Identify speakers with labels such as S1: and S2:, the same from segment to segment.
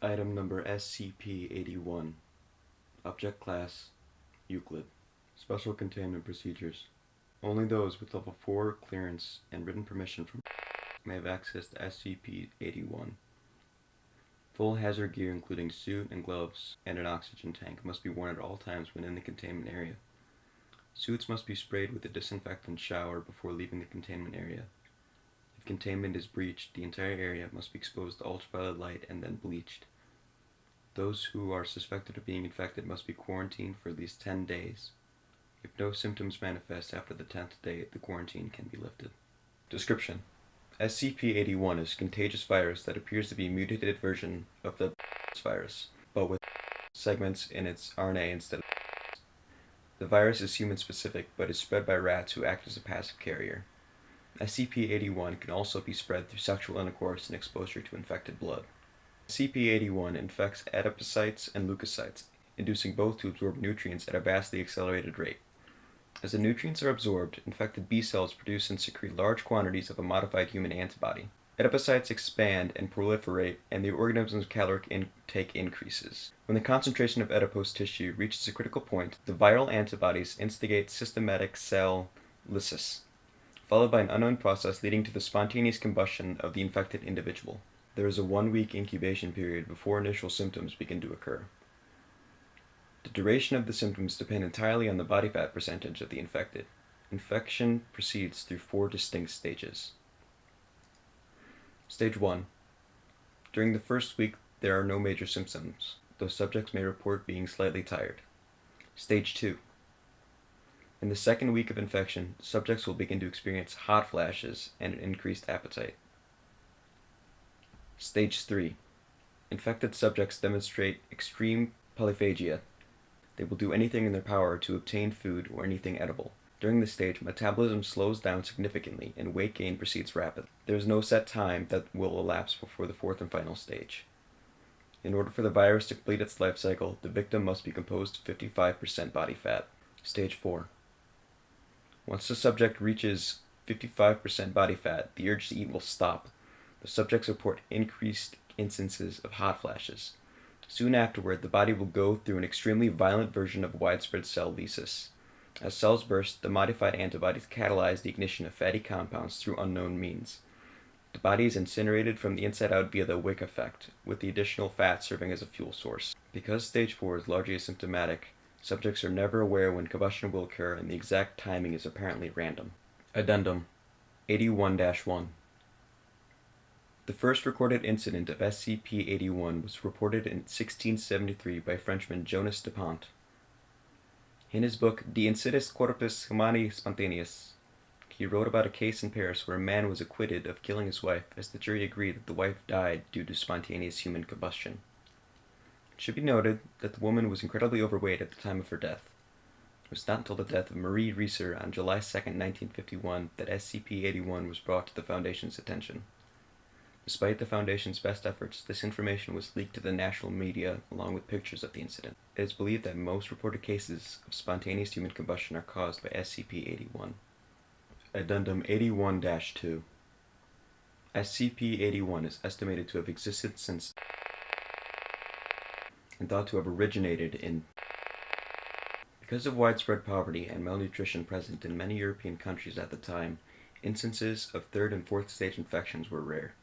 S1: Item number SCP-081. Object Class Euclid. Special Containment Procedures. Only those with Level 4 clearance and written permission from may have access to SCP-081. Full hazard gear including suit and gloves and an oxygen tank must be worn at all times when in the containment area. Suits must be sprayed with a disinfectant shower before leaving the containment area. If containment is breached, the entire area must be exposed to ultraviolet light and then bleached. Those who are suspected of being infected must be quarantined for at least 10 days. If no symptoms manifest after the 10th day, the quarantine can be lifted. Description: SCP-081 is a contagious virus that appears to be a mutated version of the virus, but with segments in its RNA instead of. The virus is human-specific, but is spread by rats who act as a passive carrier. SCP-081 can also be spread through sexual intercourse and exposure to infected blood. SCP-081 infects adipocytes and leukocytes, inducing both to absorb nutrients at a vastly accelerated rate. As the nutrients are absorbed, infected B cells produce and secrete large quantities of a modified human antibody. Adipocytes expand and proliferate, and the organism's caloric intake increases. When the concentration of adipose tissue reaches a critical point, the viral antibodies instigate systematic cell lysis, followed by an unknown process leading to the spontaneous combustion of the infected individual. There is a 1-week incubation period before initial symptoms begin to occur. The duration of the symptoms depend entirely on the body fat percentage of the infected. Infection proceeds through 4 distinct stages. Stage 1. During the first week, there are no major symptoms, though subjects may report being slightly tired. Stage 2. In the second week of infection, subjects will begin to experience hot flashes and an increased appetite. Stage 3. Infected subjects demonstrate extreme polyphagia. They will do anything in their power to obtain food or anything edible. During this stage, metabolism slows down significantly and weight gain proceeds rapidly. There is no set time that will elapse before the 4th and final stage. In order for the virus to complete its life cycle, the victim must be composed to 55% body fat. Stage 4. Once the subject reaches 55% body fat, the urge to eat will stop. The subjects report increased instances of hot flashes. Soon afterward, the body will go through an extremely violent version of widespread cell lysis. As cells burst, the modified antibodies catalyze the ignition of fatty compounds through unknown means. The body is incinerated from the inside out via the wick effect, with the additional fat serving as a fuel source. Because stage 4 is largely asymptomatic, subjects are never aware when combustion will occur and the exact timing is apparently random. Addendum 81-1. The first recorded incident of SCP-081 was reported in 1673 by Frenchman Jonas de Pont. In his book De Incitis Corpus Humani Spontaneus, he wrote about a case in Paris where a man was acquitted of killing his wife, as the jury agreed that the wife died due to spontaneous human combustion. It should be noted that the woman was incredibly overweight at the time of her death. It was not until the death of Marie Reesser on July 2, 1951, that SCP-081 was brought to the Foundation's attention. Despite the Foundation's best efforts, this information was leaked to the national media along with pictures of the incident. It is believed that most reported cases of spontaneous human combustion are caused by SCP-081. Addendum 81-2. SCP-081 is estimated to have existed since and thought to have originated in. Because of widespread poverty and malnutrition present in many European countries at the time, instances of 3rd and 4th stage infections were rare.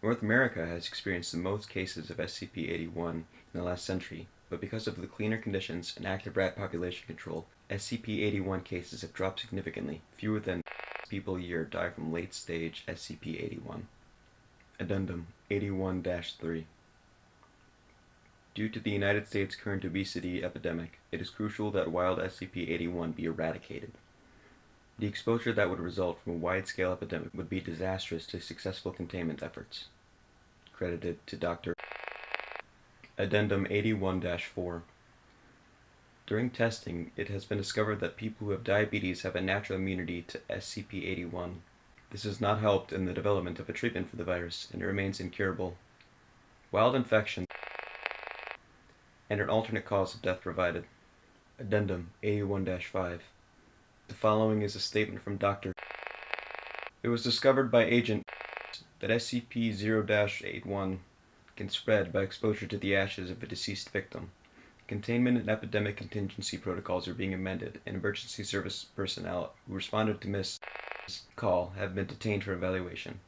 S1: North America has experienced the most cases of SCP-081 in the last century, but because of the cleaner conditions and active rat population control, SCP-081 cases have dropped significantly. Fewer than people a year die from late-stage SCP-081. Addendum 81-3. Due to the United States' current obesity epidemic, it is crucial that wild SCP-081 be eradicated. The exposure that would result from a wide-scale epidemic would be disastrous to successful containment efforts. Credited to Dr. Addendum 81-4. During testing, it has been discovered that people who have diabetes have a natural immunity to SCP-081. This has not helped in the development of a treatment for the virus, and it remains incurable. Wild infection and an alternate cause of death provided. Addendum 81-5. The following is a statement from Dr. It was discovered by Agent that SCP-0-81 can spread by exposure to the ashes of a deceased victim. Containment and epidemic contingency protocols are being amended, and emergency service personnel who responded to Miss call have been detained for evaluation.